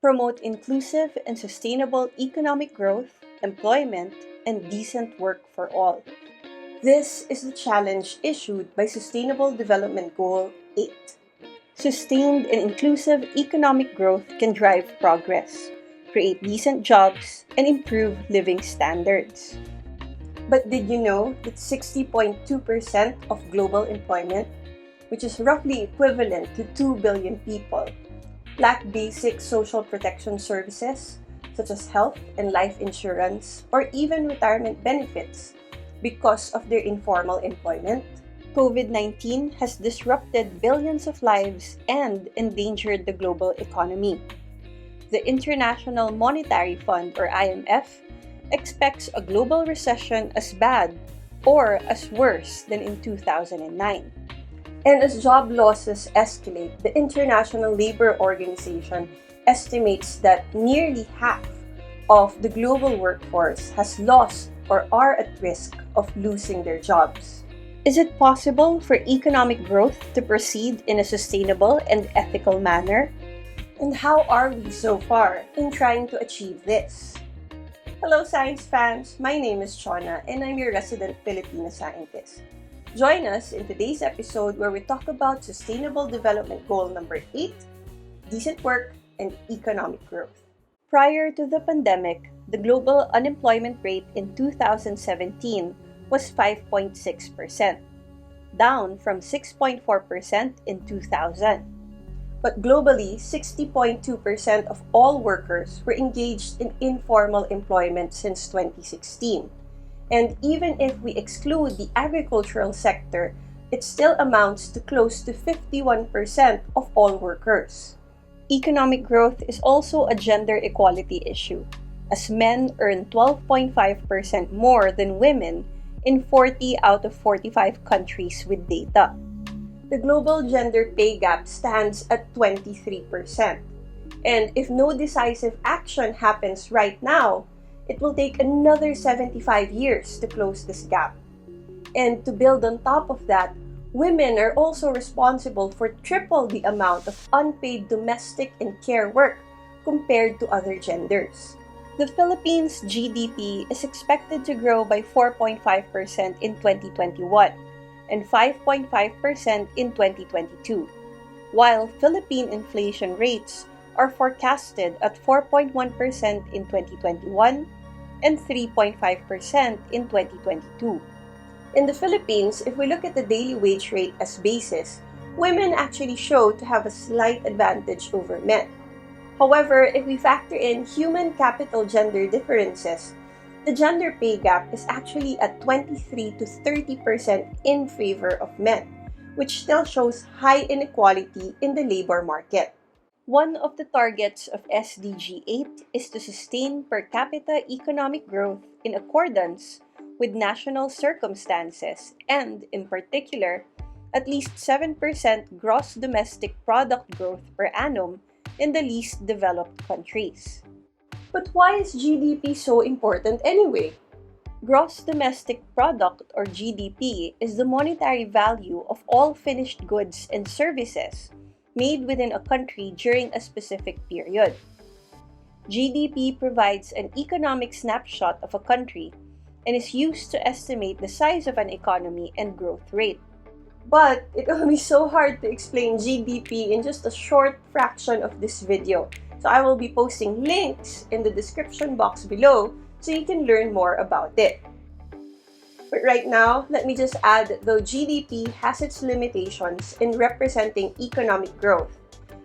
promote inclusive and sustainable economic growth, employment, and decent work for all. This is the challenge issued by Sustainable Development Goal 8. Sustained and inclusive economic growth can drive progress, create decent jobs, and improve living standards. But did you know that 60.2% of global employment, which is roughly equivalent to 2 billion people, lack basic social protection services such as health and life insurance or even retirement benefits because of their informal employment? COVID-19 has disrupted billions of lives and endangered the global economy. The International Monetary Fund, or IMF, expects a global recession as bad or as worse than in 2009. And as job losses escalate, the International Labor Organization estimates that nearly half of the global workforce has lost or are at risk of losing their jobs. Is it possible for economic growth to proceed in a sustainable and ethical manner? And how are we so far in trying to achieve this? Hello science fans, my name is Chona and I'm your resident Filipino scientist. Join us in today's episode where we talk about Sustainable Development Goal number 8, decent work and economic growth. Prior to the pandemic, the global unemployment rate in 2017 was 5.6%, down from 6.4% in 2000. But globally, 60.2% of all workers were engaged in informal employment since 2016. And even if we exclude the agricultural sector, it still amounts to close to 51% of all workers. Economic growth is also a gender equality issue, as men earn 12.5% more than women in 40 out of 45 countries with data. The global gender pay gap stands at 23%. And if no decisive action happens right now, it will take another 75 years to close this gap. And to build on top of that, women are also responsible for triple the amount of unpaid domestic and care work compared to other genders. The Philippines' GDP is expected to grow by 4.5% in 2021 and 5.5% in 2022, while Philippine inflation rates are forecasted at 4.1% in 2021 and 3.5% in 2022. In the Philippines, if we look at the daily wage rate as basis, women actually show to have a slight advantage over men. However, if we factor in human capital gender differences, the gender pay gap is actually at 23 to 30% in favor of men, which still shows high inequality in the labor market. One of the targets of SDG 8 is to sustain per capita economic growth in accordance with national circumstances and, in particular, at least 7% gross domestic product growth per annum in the least developed countries. But why is GDP so important anyway? Gross domestic product, or GDP, is the monetary value of all finished goods and services made within a country during a specific period. GDP provides an economic snapshot of a country and is used to estimate the size of an economy and growth rate. But it will be so hard to explain GDP in just a short fraction of this video. So I will be posting links in the description box below so you can learn more about it. But right now, let me just add that though GDP has its limitations in representing economic growth,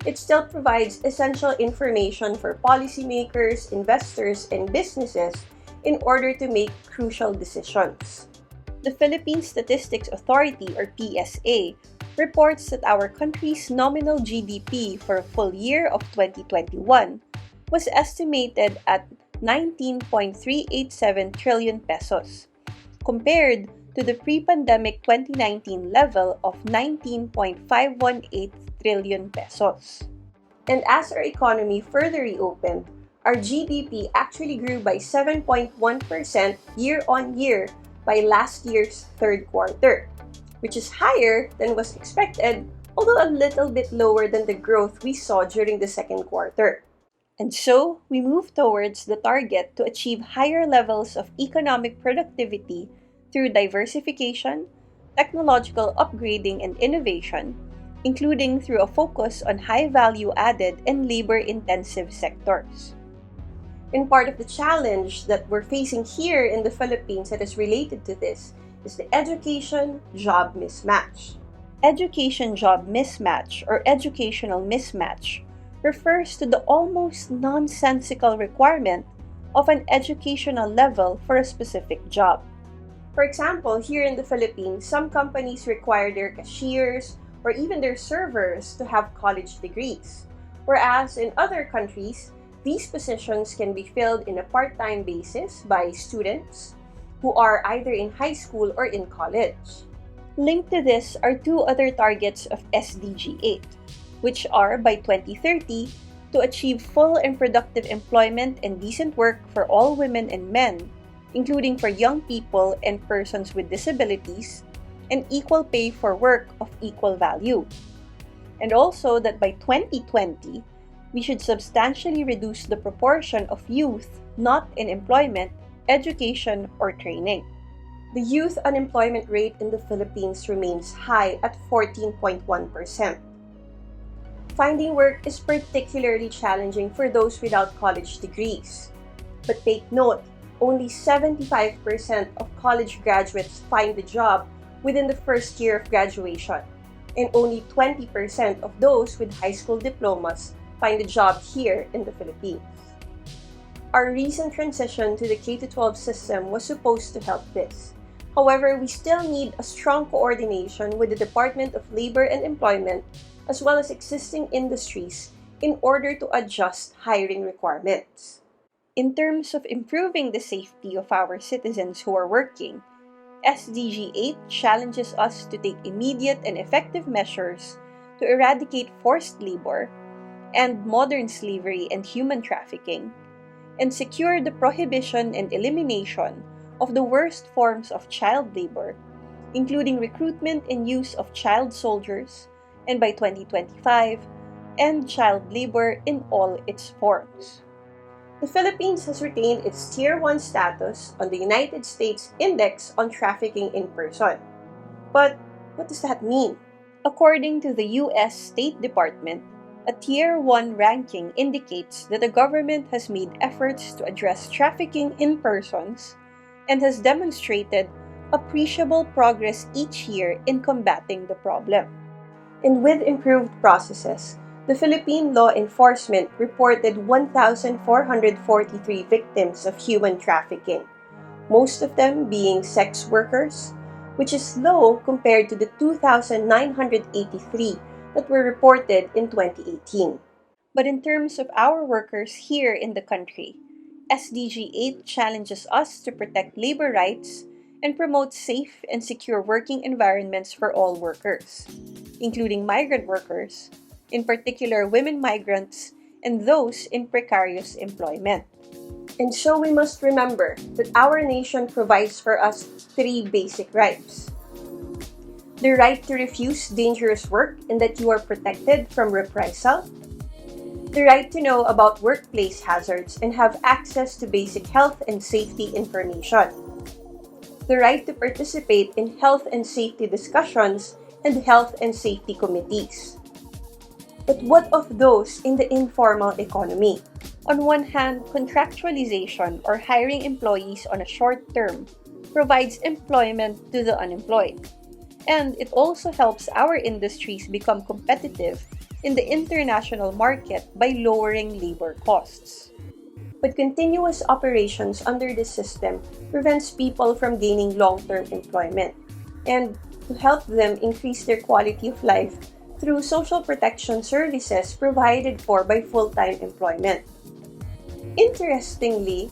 it still provides essential information for policymakers, investors, and businesses in order to make crucial decisions. The Philippine Statistics Authority, or PSA, reports that our country's nominal GDP for a full year of 2021 was estimated at 19.387 trillion pesos, compared to the pre-pandemic 2019 level of 19.518 trillion pesos. And as our economy further reopened, our GDP actually grew by 7.1% year-on-year by last year's third quarter, which is higher than was expected, although a little bit lower than the growth we saw during the second quarter. And so, we move towards the target to achieve higher levels of economic productivity through diversification, technological upgrading, and innovation, including through a focus on high value added and labor intensive sectors. And part of the challenge that we're facing here in the Philippines that is related to this is the education job mismatch. Education job mismatch or educational mismatch refers to the almost nonsensical requirement of an educational level for a specific job. For example, here in the Philippines, some companies require their cashiers or even their servers to have college degrees, whereas in other countries, these positions can be filled in a part-time basis by students who are either in high school or in college. Linked to this are two other targets of SDG 8, which are by 2030 to achieve full and productive employment and decent work for all women and men, including for young people and persons with disabilities, and equal pay for work of equal value. And also that by 2020, we should substantially reduce the proportion of youth not in employment, education, or training. The youth unemployment rate in the Philippines remains high at 14.1%. Finding work is particularly challenging for those without college degrees. But take note, only 75% of college graduates find a job within the first year of graduation, and only 20% of those with high school diplomas find a job here in the Philippines. Our recent transition to the K-12 system was supposed to help this. However, we still need a strong coordination with the Department of Labor and Employment as well as existing industries in order to adjust hiring requirements. In terms of improving the safety of our citizens who are working, SDG 8 challenges us to take immediate and effective measures to eradicate forced labor and modern slavery and human trafficking, and secure the prohibition and elimination of the worst forms of child labor, including recruitment and use of child soldiers, and by 2025, end child labor in all its forms. The Philippines has retained its Tier 1 status on the United States Index on Trafficking in Person. But what does that mean? According to the U.S. State Department, a Tier 1 ranking indicates that the government has made efforts to address trafficking in persons and has demonstrated appreciable progress each year in combating the problem. And with improved processes, the Philippine law enforcement reported 1,443 victims of human trafficking, most of them being sex workers, which is low compared to the 2,983 that were reported in 2018. But in terms of our workers here in the country, SDG 8 challenges us to protect labor rights and promote safe and secure working environments for all workers, including migrant workers, in particular women migrants, and those in precarious employment. And so we must remember that our nation provides for us three basic rights. The right to refuse dangerous work and that you are protected from reprisal. The right to know about workplace hazards and have access to basic health and safety information. The right to participate in health and safety discussions and health and safety committees. But what of those in the informal economy? On one hand, contractualization or hiring employees on a short term provides employment to the unemployed. And it also helps our industries become competitive in the international market by lowering labor costs. But continuous operations under this system prevents people from gaining long-term employment and to help them increase their quality of life through social protection services provided for by full-time employment. Interestingly,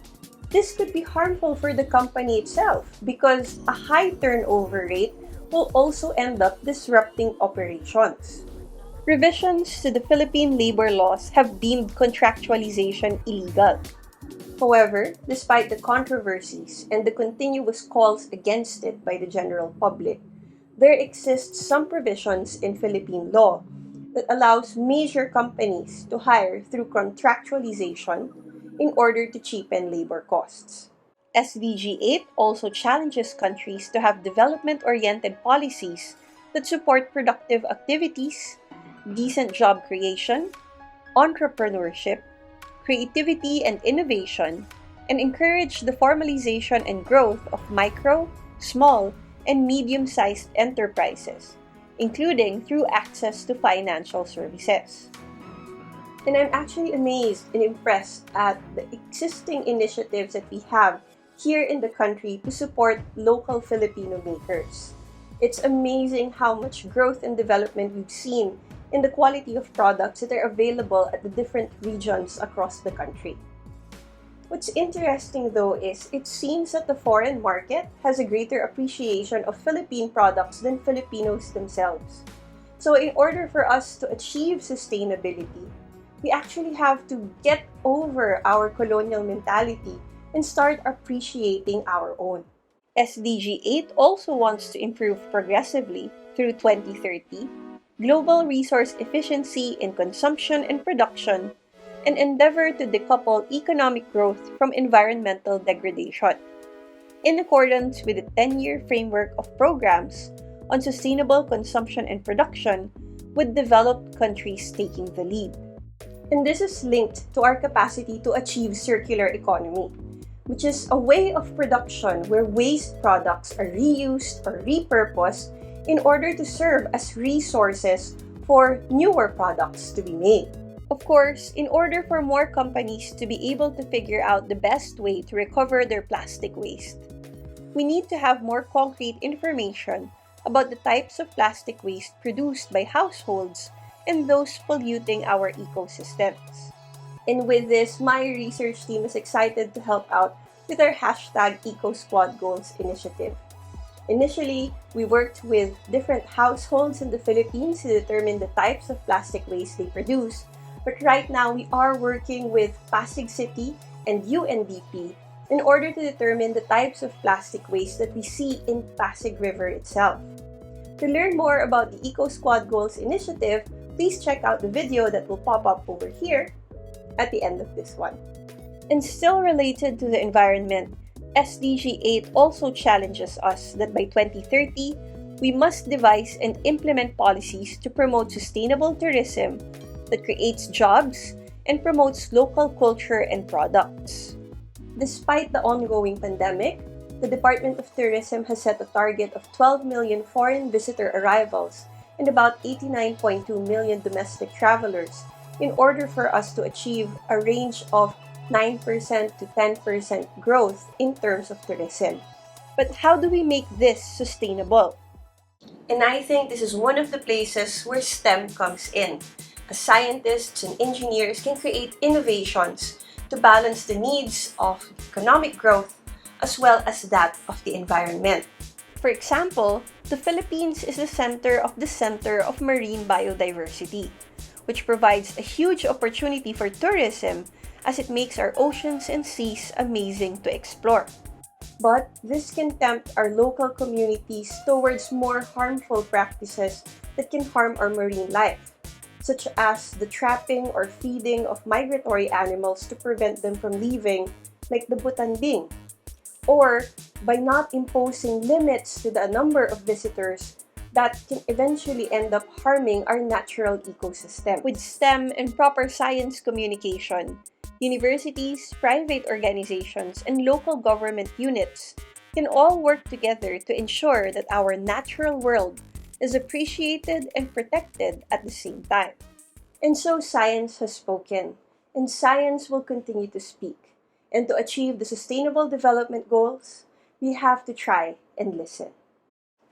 this could be harmful for the company itself because a high turnover rate will also end up disrupting operations. Revisions to the Philippine labor laws have deemed contractualization illegal. However, despite the controversies and the continuous calls against it by the general public, there exist some provisions in Philippine law that allows major companies to hire through contractualization in order to cheapen labor costs. SDG 8 also challenges countries to have development-oriented policies that support productive activities, decent job creation, entrepreneurship, creativity and innovation, and encourage the formalization and growth of micro, small, and medium-sized enterprises, including through access to financial services. And I'm actually amazed and impressed at the existing initiatives that we have here in the country to support local Filipino makers. It's amazing how much growth and development we've seen in the quality of products that are available at the different regions across the country. What's interesting though is it seems that the foreign market has a greater appreciation of Philippine products than Filipinos themselves. So in order for us to achieve sustainability, we actually have to get over our colonial mentality and start appreciating our own. SDG 8 also wants to improve progressively through 2030 global resource efficiency in consumption and production, and endeavor to decouple economic growth from environmental degradation, in accordance with the 10-year framework of programs on sustainable consumption and production, with developed countries taking the lead. And this is linked to our capacity to achieve circular economy, which is a way of production where waste products are reused or repurposed in order to serve as resources for newer products to be made. Of course, in order for more companies to be able to figure out the best way to recover their plastic waste, we need to have more concrete information about the types of plastic waste produced by households and those polluting our ecosystems. And with this, my research team is excited to help out with our hashtag EcoSquadGoals initiative. Initially, we worked with different households in the Philippines to determine the types of plastic waste they produce, but right now we are working with Pasig City and UNDP in order to determine the types of plastic waste that we see in Pasig River itself. To learn more about the EcoSquadGoals initiative, please check out the video that will pop up over here at the end of this one. And still related to the environment, SDG 8 also challenges us that by 2030, we must devise and implement policies to promote sustainable tourism that creates jobs and promotes local culture and products. Despite the ongoing pandemic, the Department of Tourism has set a target of 12 million foreign visitor arrivals and about 89.2 million domestic travelers in order for us to achieve a range of 9% to 10% growth in terms of tourism. But how do we make this sustainable? And I think this is one of the places where STEM comes in, as scientists and engineers can create innovations to balance the needs of economic growth as well as that of the environment. For example, the Philippines is the center of marine biodiversity, which provides a huge opportunity for tourism as it makes our oceans and seas amazing to explore. But this can tempt our local communities towards more harmful practices that can harm our marine life, such as the trapping or feeding of migratory animals to prevent them from leaving, like the butanding, or by not imposing limits to the number of visitors that can eventually end up harming our natural ecosystem. With STEM and proper science communication, universities, private organizations, and local government units can all work together to ensure that our natural world is appreciated and protected at the same time. And so science has spoken, and science will continue to speak. And to achieve the Sustainable Development Goals, we have to try and listen.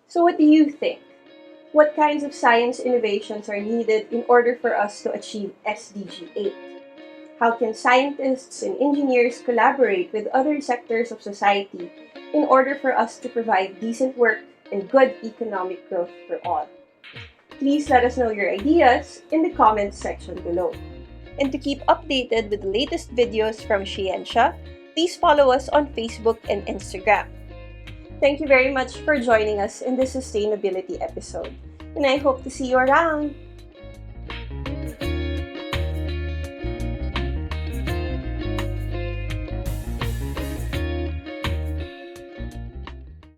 So what do you think? What kinds of science innovations are needed in order for us to achieve SDG 8? How can scientists and engineers collaborate with other sectors of society in order for us to provide decent work and good economic growth for all? Please let us know your ideas in the comments section below. And to keep updated with the latest videos from SHE-ensya, please follow us on Facebook and Instagram. Thank you very much for joining us in this sustainability episode, and I hope to see you around!